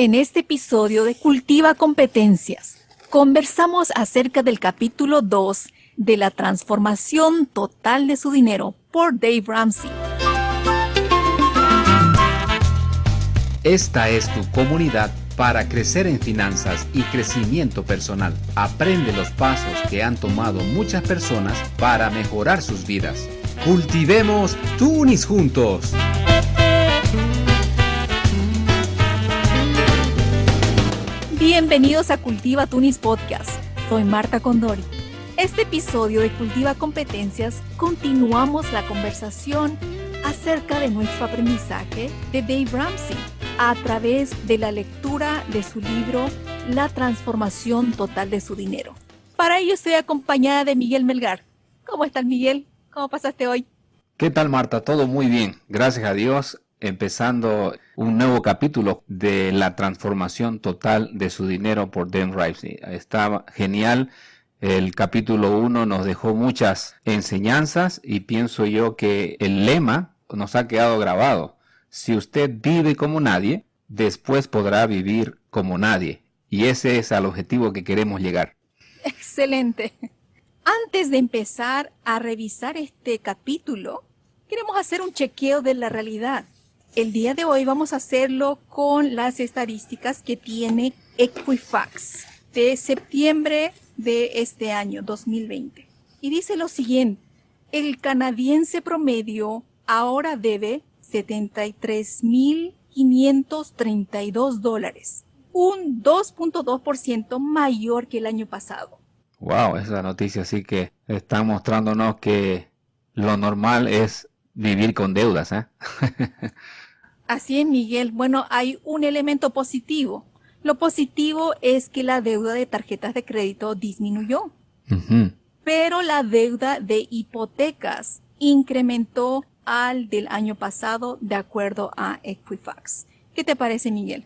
En este episodio de Cultiva Competencias, conversamos acerca del capítulo 2 de la transformación total de su dinero por Dave Ramsey. Esta es tu comunidad para crecer en finanzas y crecimiento personal. Aprende los pasos que han tomado muchas personas para mejorar sus vidas. Cultivemos Tunis juntos. Bienvenidos a Cultiva Tunis Podcast. Soy Marta Condori. Este episodio de Cultiva Competencias continuamos la conversación acerca de nuestro aprendizaje de Dave Ramsey a través de la lectura de su libro La transformación total de su dinero. Para ello estoy acompañada de Miguel Melgar. ¿Cómo estás, Miguel? ¿Cómo pasaste hoy? ¿Qué tal, Marta? Todo muy bien, gracias a Dios. Empezando un nuevo capítulo de la transformación total de su dinero por Dave Ramsey. Está genial. El capítulo 1 nos dejó muchas enseñanzas y pienso yo que el lema nos ha quedado grabado. Si usted vive como nadie, después podrá vivir como nadie. Y ese es al objetivo que queremos llegar. Excelente. Antes de empezar a revisar este capítulo, queremos hacer un chequeo de la realidad. El día de hoy vamos a hacerlo con las estadísticas que tiene Equifax de septiembre de este año 2020. Y dice lo siguiente: el canadiense promedio ahora debe $73,532, un 2.2% mayor que el año pasado. Wow, esa noticia sí que está mostrándonos que lo normal es vivir con deudas, ¿eh? Así es, Miguel. Bueno, hay un elemento positivo. Lo positivo es que la deuda de tarjetas de crédito disminuyó, pero la deuda de hipotecas incrementó al del año pasado, de acuerdo a Equifax. ¿Qué te parece, Miguel?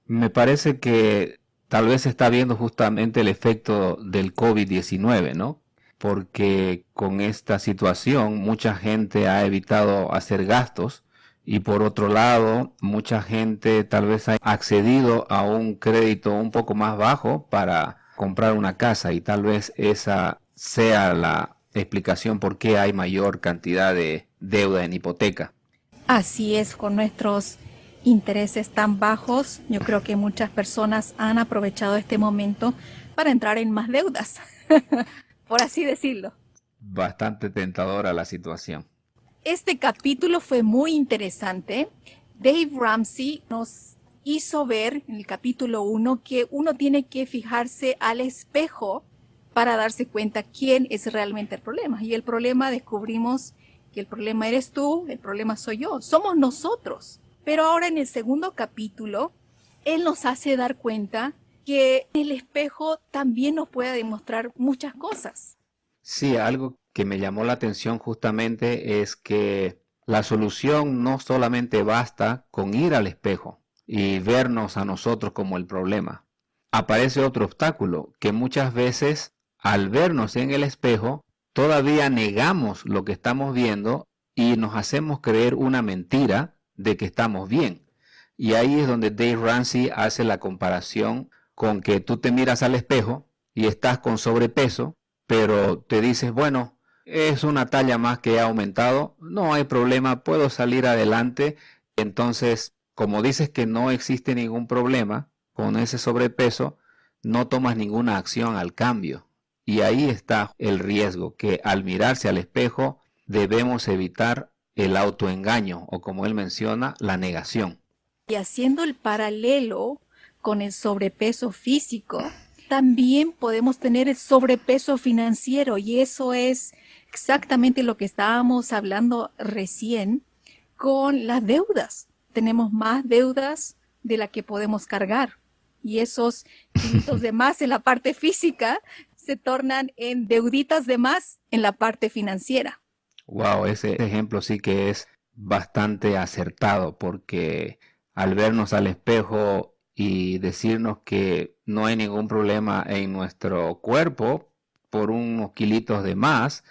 Me parece que tal vez se está viendo justamente el efecto del COVID-19, ¿no? Porque con esta situación mucha gente ha evitado hacer gastos y por otro lado mucha gente tal vez ha accedido a un crédito un poco más bajo para comprar una casa y tal vez esa sea la explicación por qué hay mayor cantidad de deuda en hipoteca. Así es, con nuestros intereses tan bajos, yo creo que muchas personas han aprovechado este momento para entrar en más deudas, por así decirlo. Bastante tentadora la situación. Este capítulo fue muy interesante. Dave Ramsey nos hizo ver en el capítulo 1 que uno tiene que fijarse al espejo para darse cuenta quién es realmente el problema. Y el problema, descubrimos que el problema eres tú, el problema soy yo, somos nosotros. Pero ahora en el segundo capítulo, él nos hace dar cuenta que el espejo también nos puede demostrar muchas cosas. Sí, algo que me llamó la atención justamente es que la solución no solamente basta con ir al espejo y vernos a nosotros como el problema. Aparece otro obstáculo, que muchas veces al vernos en el espejo todavía negamos lo que estamos viendo y nos hacemos creer una mentira de que estamos bien. Y ahí es donde Dave Ramsey hace la comparación con que tú te miras al espejo y estás con sobrepeso, pero te dices, bueno, es una talla más que ha aumentado, no hay problema, puedo salir adelante. Entonces, como dices que no existe ningún problema con ese sobrepeso, no tomas ninguna acción al cambio. Y ahí está el riesgo, que al mirarse al espejo debemos evitar el autoengaño o, como él menciona, la negación. Y haciendo el paralelo con el sobrepeso físico, también podemos tener el sobrepeso financiero, y eso es exactamente lo que estábamos hablando recién con las deudas. Tenemos más deudas de la que podemos cargar, y esos kilitos de más en la parte física se tornan en deuditas de más en la parte financiera. Wow, ese ejemplo sí que es bastante acertado, porque al vernos al espejo y decirnos que no hay ningún problema en nuestro cuerpo por unos kilitos de más,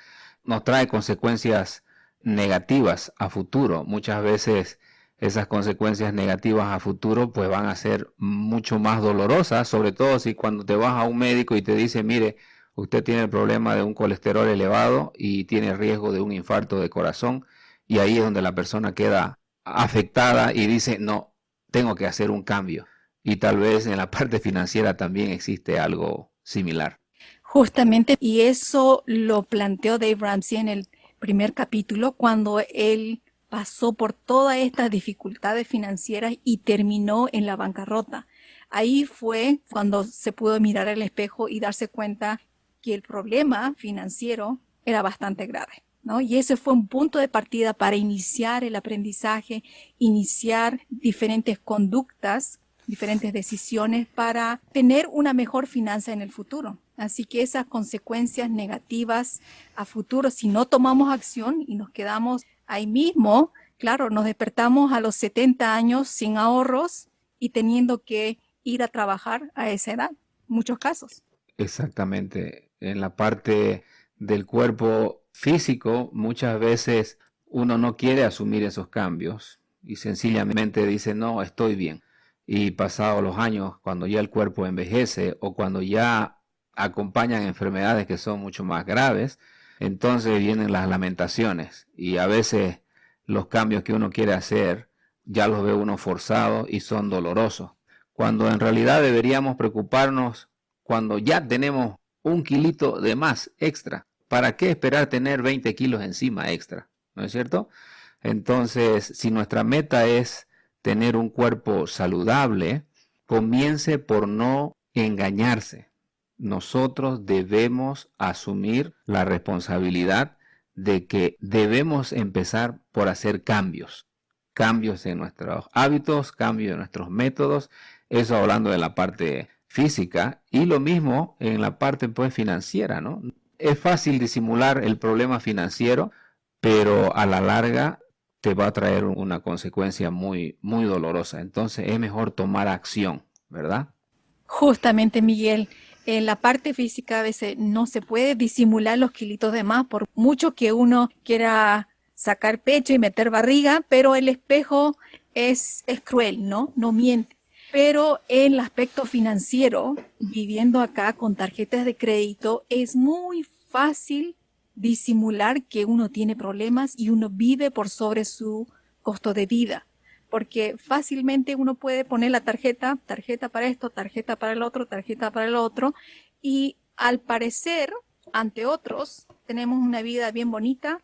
nos trae consecuencias negativas a futuro. Muchas veces esas consecuencias negativas a futuro pues van a ser mucho más dolorosas, sobre todo si cuando te vas a un médico y te dice, mire, usted tiene el problema de un colesterol elevado y tiene riesgo de un infarto de corazón, y ahí es donde la persona queda afectada y dice, no, tengo que hacer un cambio. Y tal vez en la parte financiera también existe algo similar. Justamente, y eso lo planteó Dave Ramsey en el primer capítulo, cuando él pasó por todas estas dificultades financieras y terminó en la bancarrota. Ahí fue cuando se pudo mirar al espejo y darse cuenta que el problema financiero era bastante grave, ¿no? Y ese fue un punto de partida para iniciar el aprendizaje, iniciar diferentes conductas, diferentes decisiones para tener una mejor finanza en el futuro. Así que esas consecuencias negativas a futuro, si no tomamos acción y nos quedamos ahí mismo, claro, nos despertamos a los 70 años sin ahorros y teniendo que ir a trabajar a esa edad, en muchos casos. Exactamente. En la parte del cuerpo físico, muchas veces uno no quiere asumir esos cambios y sencillamente dice, no, estoy bien. Y pasados los años, cuando ya el cuerpo envejece o cuando ya acompañan enfermedades que son mucho más graves, entonces vienen las lamentaciones y a veces los cambios que uno quiere hacer ya los ve uno forzados y son dolorosos, cuando en realidad deberíamos preocuparnos cuando ya tenemos un kilito de más extra. ¿Para qué esperar tener 20 kilos encima extra? ¿No es cierto? Entonces, si nuestra meta es tener un cuerpo saludable, comience por no engañarse. Nosotros debemos asumir la responsabilidad de que debemos empezar por hacer cambios. Cambios en nuestros hábitos, cambios en nuestros métodos. Eso hablando de la parte física, y lo mismo en la parte pues financiera, ¿no? Es fácil disimular el problema financiero, pero a la larga te va a traer una consecuencia muy dolorosa. Entonces es mejor tomar acción, ¿verdad? Justamente, Miguel, en la parte física a veces no se puede disimular los kilitos de más, por mucho que uno quiera sacar pecho y meter barriga, pero el espejo es cruel, ¿no? No miente. Pero en el aspecto financiero, viviendo acá con tarjetas de crédito, es muy fácil disimular que uno tiene problemas y uno vive por sobre su costo de vida. Porque fácilmente uno puede poner la tarjeta, tarjeta para esto, tarjeta para el otro, y al parecer, ante otros, tenemos una vida bien bonita,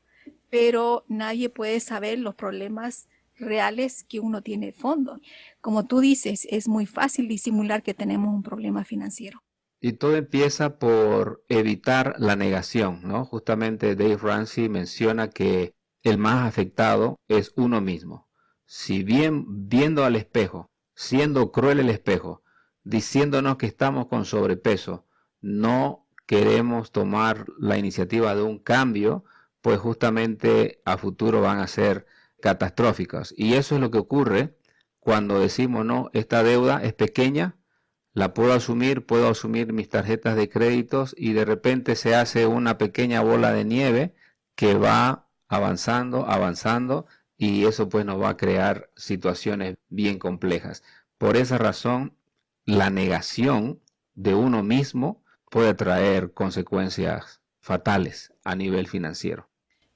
pero nadie puede saber los problemas reales que uno tiene de fondo. Como tú dices, es muy fácil disimular que tenemos un problema financiero. Y todo empieza por evitar la negación, ¿no? Justamente Dave Ramsey menciona que el más afectado es uno mismo. Si bien viendo al espejo, siendo cruel el espejo, diciéndonos que estamos con sobrepeso, no queremos tomar la iniciativa de un cambio, pues justamente a futuro van a ser catastróficas. Y eso es lo que ocurre cuando decimos, no, esta deuda es pequeña, la puedo asumir mis tarjetas de créditos y de repente se hace una pequeña bola de nieve que va avanzando, avanzando, y eso pues nos va a crear situaciones bien complejas. Por esa razón, la negación de uno mismo puede traer consecuencias fatales a nivel financiero.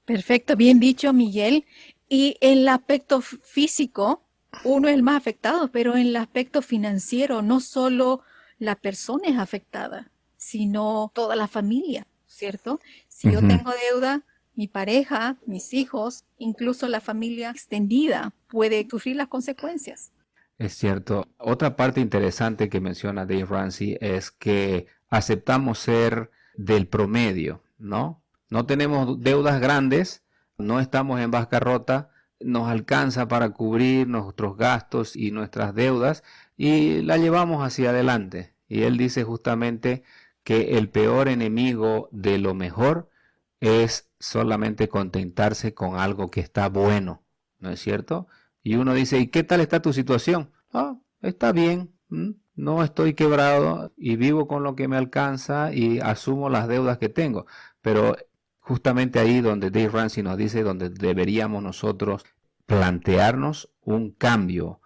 Perfecto, bien dicho, Miguel. Y en el aspecto físico, uno es el más afectado, pero en el aspecto financiero, no solo la persona es afectada, sino toda la familia, ¿cierto? Si yo Ujú. tengo deuda, mi pareja, mis hijos, incluso la familia extendida puede sufrir las consecuencias. Es cierto. Otra parte interesante que menciona Dave Ramsey es que aceptamos ser del promedio, ¿no? No tenemos deudas grandes, no estamos en bancarrota, nos alcanza para cubrir nuestros gastos y nuestras deudas y la llevamos hacia adelante. Y él dice justamente que el peor enemigo de lo mejor es solamente contentarse con algo que está bueno, ¿no es cierto? Y uno dice, ¿y qué tal está tu situación? Ah, está bien, no estoy quebrado y vivo con lo que me alcanza y asumo las deudas que tengo. Pero justamente ahí donde Dave Ramsey nos dice, donde deberíamos nosotros plantearnos un cambio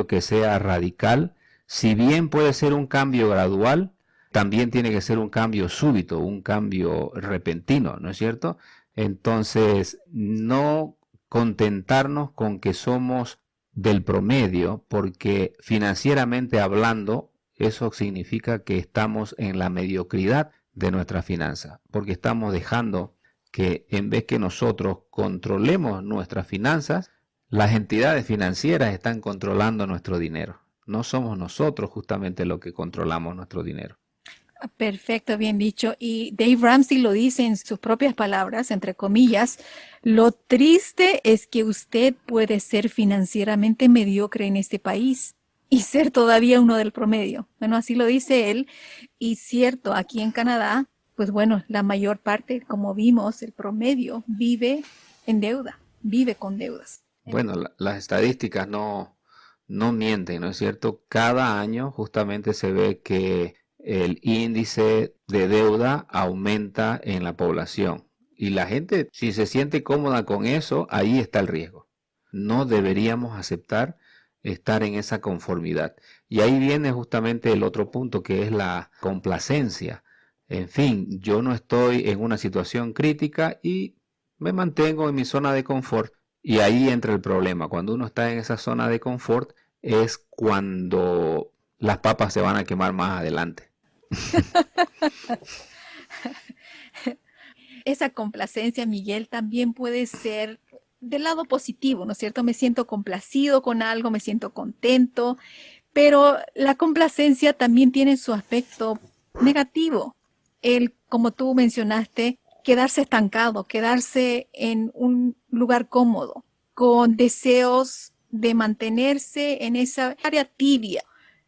que sea radical. Si bien puede ser un cambio gradual, también tiene que ser un cambio súbito, un cambio repentino, ¿no es cierto? Entonces, no contentarnos con que somos del promedio, porque financieramente hablando, eso significa que estamos en la mediocridad de nuestra finanza, porque estamos dejando que en vez que nosotros controlemos nuestras finanzas, las entidades financieras están controlando nuestro dinero. No somos nosotros justamente los que controlamos nuestro dinero. Perfecto, bien dicho. Y Dave Ramsey lo dice en sus propias palabras, entre comillas, lo triste es que usted puede ser financieramente mediocre en este país y ser todavía uno del promedio. Bueno, así lo dice él. Y cierto, aquí en Canadá, pues bueno, la mayor parte, como vimos, el promedio vive en deuda, vive con deudas. Bueno, las estadísticas no mienten, ¿no es cierto? Cada año justamente se ve que el índice de deuda aumenta en la población. Y la gente, si se siente cómoda con eso, ahí está el riesgo. No deberíamos aceptar estar en esa conformidad. Y ahí viene justamente el otro punto, que es la complacencia. En fin, yo no estoy en una situación crítica y me mantengo en mi zona de confort. Y ahí entra el problema. Cuando uno está en esa zona de confort es cuando las papas se van a quemar más adelante. Esa complacencia, Miguel, también puede ser del lado positivo, ¿no es cierto? Me siento complacido con algo, me siento contento, pero la complacencia también tiene su aspecto negativo. El, como tú mencionaste, quedarse estancado, quedarse en un lugar cómodo, con deseos de mantenerse en esa área tibia.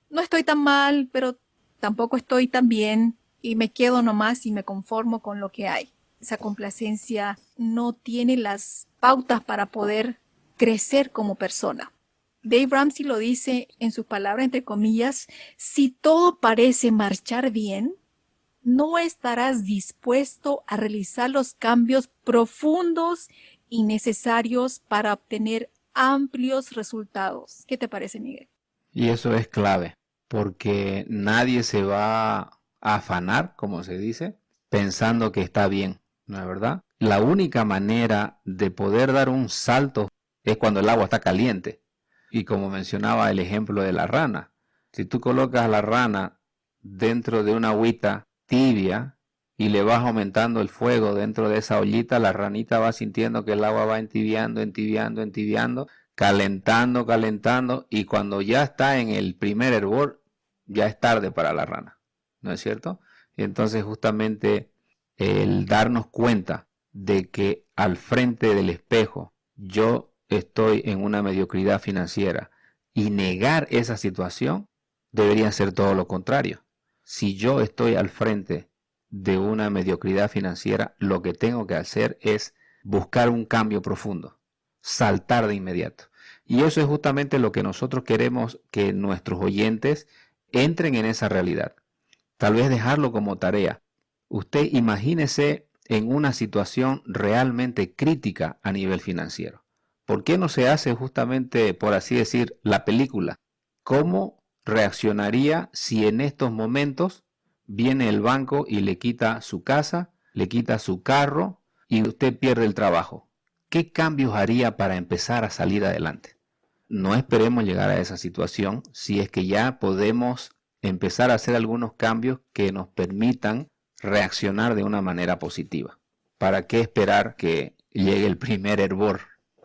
No estoy tan mal, pero tampoco estoy tan bien y me quedo nomás y me conformo con lo que hay. Esa complacencia no tiene las pautas para poder crecer como persona. Dave Ramsey lo dice en sus palabras, entre comillas, si todo parece marchar bien, no estarás dispuesto a realizar los cambios profundos y necesarios para obtener amplios resultados. ¿Qué te parece, Miguel? Y eso es clave, porque nadie se va a afanar, como se dice, pensando que está bien, ¿no es verdad? La única manera de poder dar un salto es cuando el agua está caliente. Y como mencionaba el ejemplo de la rana, si tú colocas a la rana dentro de una agüita tibia y le vas aumentando el fuego dentro de esa ollita, la ranita va sintiendo que el agua va entibiando, entibiando, entibiando, calentando, calentando, y cuando ya está en el primer hervor, ya es tarde para la rana, ¿no es cierto? Y entonces justamente el darnos cuenta de que al frente del espejo yo estoy en una mediocridad financiera y negar esa situación debería ser todo lo contrario. Si yo estoy al frente de una mediocridad financiera, lo que tengo que hacer es buscar un cambio profundo, saltar de inmediato. Y eso es justamente lo que nosotros queremos que nuestros oyentes entren en esa realidad. Tal vez dejarlo como tarea. Usted imagínese en una situación realmente crítica a nivel financiero. ¿Por qué no se hace justamente, por así decir, la película? ¿Cómo reaccionaría si en estos momentos viene el banco y le quita su casa, le quita su carro y usted pierde el trabajo? ¿Qué cambios haría para empezar a salir adelante? No esperemos llegar a esa situación si es que ya podemos empezar a hacer algunos cambios que nos permitan reaccionar de una manera positiva. ¿Para qué esperar que llegue el primer hervor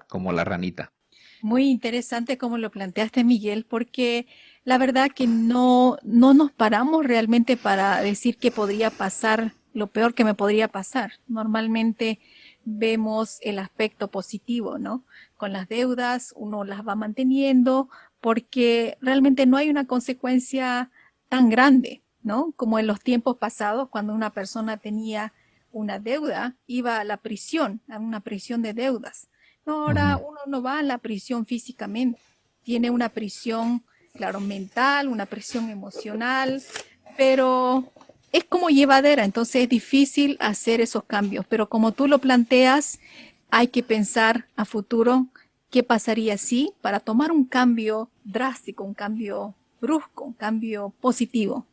como la ranita? Muy interesante como lo planteaste, Miguel, porque la verdad que no nos paramos realmente para decir qué podría pasar, lo peor que me podría pasar. Normalmente vemos el aspecto positivo, ¿no? Con las deudas uno las va manteniendo porque realmente no hay una consecuencia tan grande, ¿no? Como en los tiempos pasados, cuando una persona tenía una deuda, iba a la prisión, a una prisión de deudas. No, ahora Ujú. uno no va a la prisión físicamente, tiene una prisión, claro, mental, una prisión emocional, pero es como llevadera, entonces es difícil hacer esos cambios, pero como tú lo planteas, hay que pensar a futuro ¿Qué pasaría si para tomar un cambio drástico, un cambio brusco, un cambio positivo?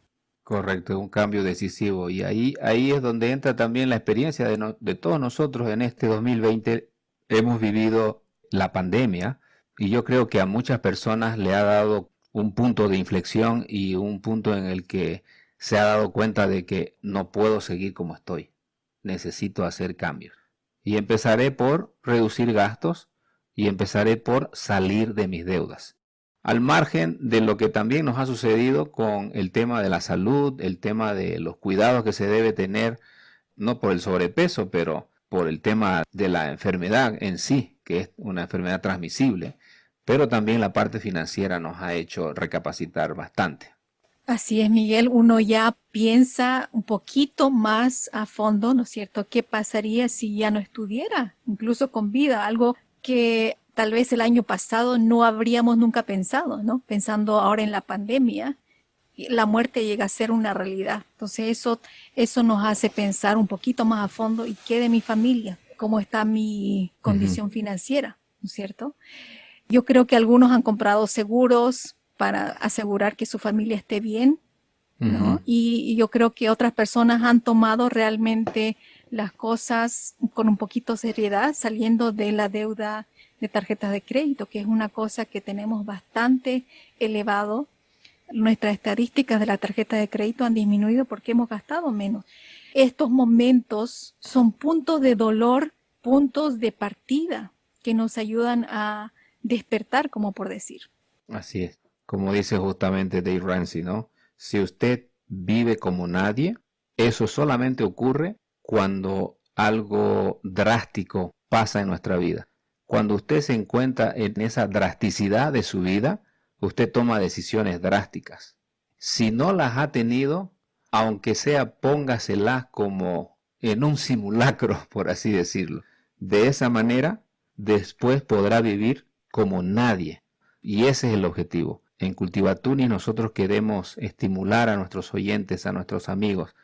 Correcto, un cambio decisivo. Y ahí es donde entra también la experiencia de todos nosotros en este 2020. Hemos vivido la pandemia y yo creo que a muchas personas le ha dado un punto de inflexión y un punto en el que se ha dado cuenta de que no puedo seguir como estoy. Necesito hacer cambios. Y empezaré por reducir gastos y empezaré por salir de mis deudas. Al margen de lo que también nos ha sucedido con el tema de la salud, el tema de los cuidados que se debe tener, no por el sobrepeso, pero por el tema de la enfermedad en sí, que es una enfermedad transmisible, pero también la parte financiera nos ha hecho recapacitar bastante. Así es, Miguel, uno ya piensa un poquito más a fondo, ¿no es cierto? ¿Qué pasaría si ya no estuviera, incluso con vida? Algo que tal vez el año pasado no habríamos nunca pensado, ¿no? Pensando ahora en la pandemia, la muerte llega a ser una realidad. Entonces eso nos hace pensar un poquito más a fondo y qué de mi familia, cómo está mi Ujú, condición financiera, ¿no es cierto? Yo creo que algunos han comprado seguros para asegurar que su familia esté bien, ujú. ¿no? Y yo creo que otras personas han tomado realmente las cosas con un poquito de seriedad, saliendo de la deuda de tarjetas de crédito, que es una cosa que tenemos bastante elevado. Nuestras estadísticas de la tarjeta de crédito han disminuido porque hemos gastado menos. Estos momentos son puntos de dolor, puntos de partida que nos ayudan a despertar, como por decir. Así es. Como dice justamente Dave Ramsey, ¿no? Si usted vive como nadie, eso solamente ocurre cuando algo drástico pasa en nuestra vida. Cuando usted se encuentra en esa drasticidad de su vida, usted toma decisiones drásticas. Si no las ha tenido, aunque sea póngaselas como en un simulacro, por así decirlo. De esa manera, después podrá vivir como nadie. Y ese es el objetivo. En Cultivatuni nosotros queremos estimular a nuestros oyentes, a nuestros amigos,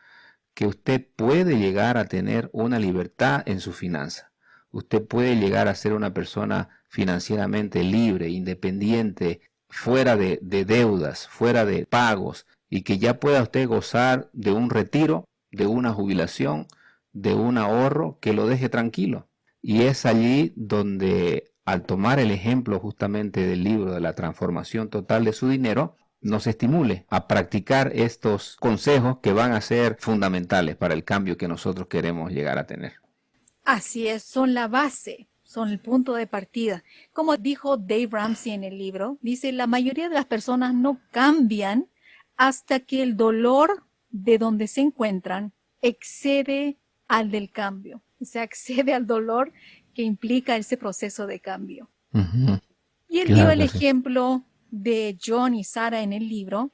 que usted puede llegar a tener una libertad en su finanza. Usted puede llegar a ser una persona financieramente libre, independiente, fuera de deudas, fuera de pagos, y que ya pueda usted gozar de un retiro, de una jubilación, de un ahorro que lo deje tranquilo. Y es allí donde, al tomar el ejemplo justamente del libro de la transformación total de su dinero, nos estimule a practicar estos consejos que van a ser fundamentales para el cambio que nosotros queremos llegar a tener. Así es, son la base, son el punto de partida. Como dijo Dave Ramsey en el libro, dice, la mayoría de las personas no cambian hasta que el dolor de donde se encuentran excede al del cambio, o sea, excede al dolor que implica ese proceso de cambio. Ujú, Y él dio claro el que sí. ejemplo de John y Sarah en el libro,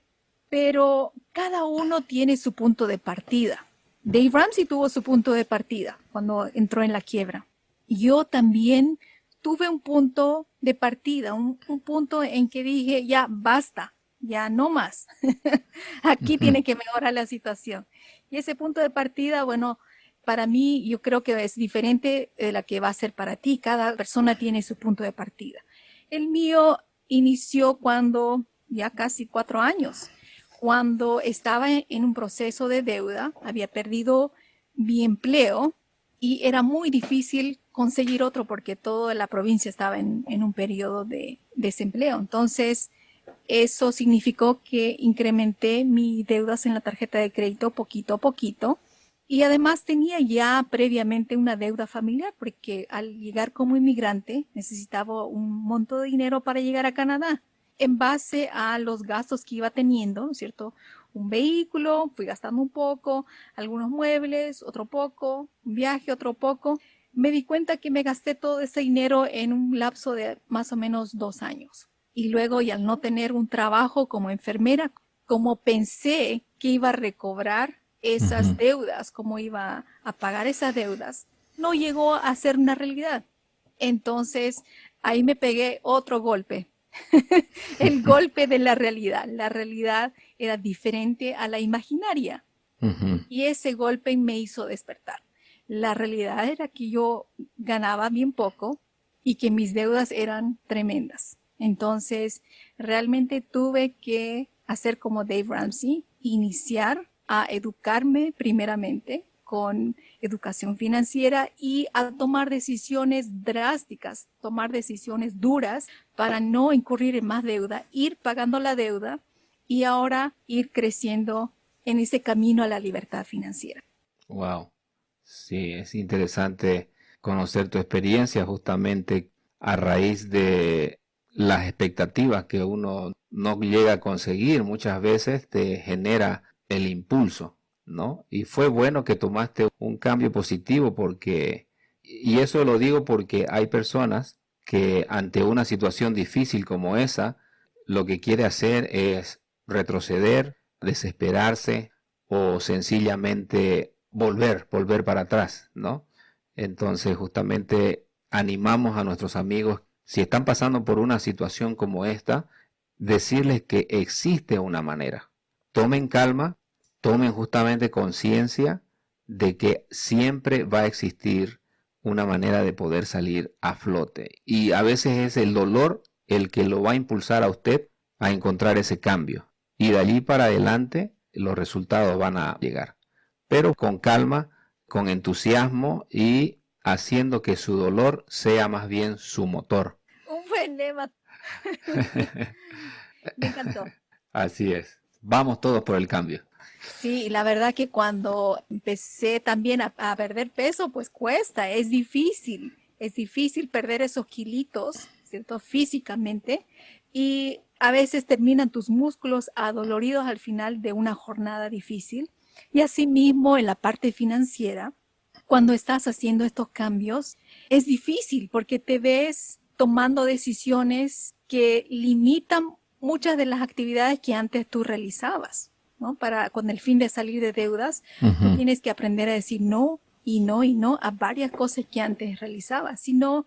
pero cada uno tiene su punto de partida. Dave Ramsey tuvo su punto de partida cuando entró en la quiebra. Yo también tuve un punto de partida, un punto en que dije, ya basta, ya no más. Aquí Ujú, tiene que mejorar la situación. Y ese punto de partida, bueno, para mí yo creo que es diferente de la que va a ser para ti. Cada persona tiene su punto de partida. El mío inició cuando, ya casi 4 años, cuando estaba en un proceso de deuda, había perdido mi empleo y era muy difícil conseguir otro porque toda la provincia estaba en un periodo de desempleo. Entonces, eso significó que incrementé mis deudas en la tarjeta de crédito poquito a poquito y además tenía ya previamente una deuda familiar porque al llegar como inmigrante necesitaba un monto de dinero para llegar a Canadá en base a los gastos que iba teniendo, ¿no es cierto? Un vehículo, fui gastando un poco, algunos muebles, otro poco, un viaje, otro poco. Me di cuenta que me gasté todo ese dinero en un lapso de más o menos 2 años. Y luego, y al no tener un trabajo como enfermera, como pensé que iba a recobrar esas ujú. deudas, cómo iba a pagar esas deudas, no llegó a ser una realidad. Entonces, ahí me pegué otro golpe, el golpe de la realidad. La realidad era diferente a la imaginaria Ujú, y ese golpe me hizo despertar. La realidad era que yo ganaba bien poco y que mis deudas eran tremendas. Entonces, realmente tuve que hacer como Dave Ramsey, iniciar a educarme primeramente con educación financiera y a tomar decisiones drásticas, tomar decisiones duras para no incurrir en más deuda, ir pagando la deuda y ahora ir creciendo en ese camino a la libertad financiera. Wow. Sí, es interesante conocer tu experiencia justamente a raíz de las expectativas que uno no llega a conseguir. Muchas veces te genera el impulso, ¿no? Y fue bueno que tomaste un cambio positivo porque, y eso lo digo porque hay personas que ante una situación difícil como esa, lo que quiere hacer es retroceder, desesperarse o sencillamente volver para atrás, ¿no? Entonces, justamente animamos a nuestros amigos, si están pasando por una situación como esta, decirles que existe una manera. Tomen calma, tomen justamente conciencia de que siempre va a existir una manera de poder salir a flote. Y a veces es el dolor el que lo va a impulsar a usted a encontrar ese cambio. Y de allí para adelante los resultados van a llegar. Pero con calma, con entusiasmo y haciendo que su dolor sea más bien su motor. Un buen lema. Me encantó. Así es. Vamos todos por el cambio. Sí, la verdad que cuando empecé también a perder peso, pues cuesta, es difícil perder esos kilitos, ¿cierto? Físicamente, y a veces terminan tus músculos adoloridos al final de una jornada difícil. Y asimismo en la parte financiera, cuando estás haciendo estos cambios, es difícil porque te ves tomando decisiones que limitan muchas de las actividades que antes tú realizabas, ¿no? Con el fin de salir de deudas, tú tienes que aprender a decir no y no y no a varias cosas que antes realizabas. Si no,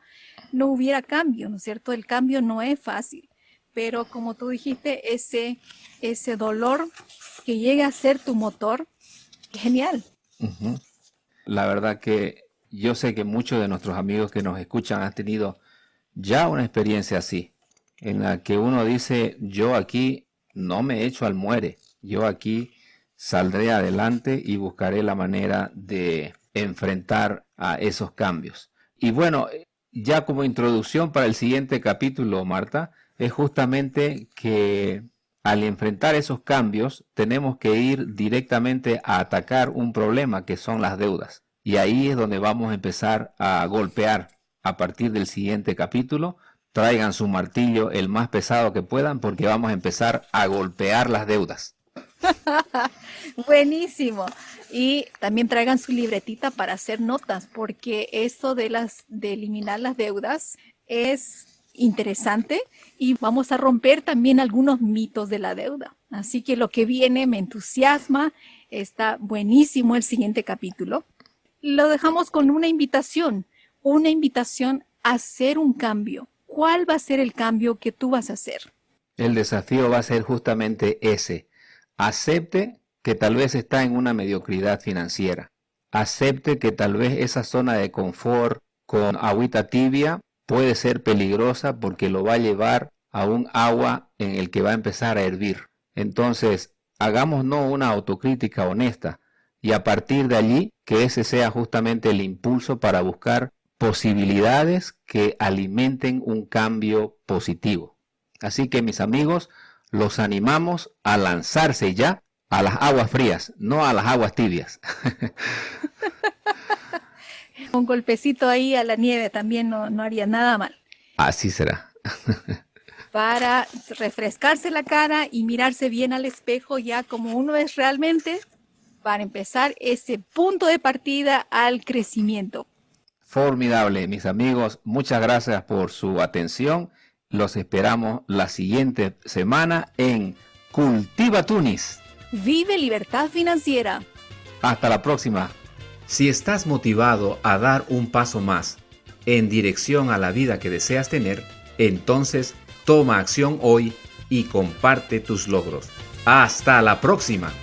no hubiera cambio, ¿no es cierto? El cambio no es fácil, pero como tú dijiste, ese dolor que llega a ser tu motor, genial. La verdad que yo sé que muchos de nuestros amigos que nos escuchan han tenido ya una experiencia así, en la que uno dice, yo aquí no me echo al muere, yo aquí saldré adelante y buscaré la manera de enfrentar a esos cambios. Y bueno, ya como introducción para el siguiente capítulo, Marta, es justamente que al enfrentar esos cambios tenemos que ir directamente a atacar un problema que son las deudas. Y ahí es donde vamos a empezar a golpear a partir del siguiente capítulo. Traigan su martillo el más pesado que puedan porque vamos a empezar a golpear las deudas. Buenísimo. Y también traigan su libretita para hacer notas, porque esto de eliminar las deudas es interesante y vamos a romper también algunos mitos de la deuda. Así que lo que viene me entusiasma, está buenísimo el siguiente capítulo. Lo dejamos con una invitación a hacer un cambio. ¿Cuál va a ser el cambio que tú vas a hacer? El desafío va a ser justamente ese. Acepte que tal vez está en una mediocridad financiera. Acepte que tal vez esa zona de confort con agüita tibia puede ser peligrosa porque lo va a llevar a un agua en el que va a empezar a hervir. Entonces, hagámonos una autocrítica honesta y a partir de allí que ese sea justamente el impulso para buscar posibilidades que alimenten un cambio positivo. Así que mis amigos, los animamos a lanzarse ya a las aguas frías, no a las aguas tibias. Un golpecito ahí a la nieve también no haría nada mal. Así será. Para refrescarse la cara y mirarse bien al espejo ya como uno es realmente, para empezar ese punto de partida al crecimiento. Formidable, mis amigos. Muchas gracias por su atención. Los esperamos la siguiente semana en Cultiva Tunis. Vive libertad financiera. Hasta la próxima. Si estás motivado a dar un paso más en dirección a la vida que deseas tener, entonces toma acción hoy y comparte tus logros. Hasta la próxima.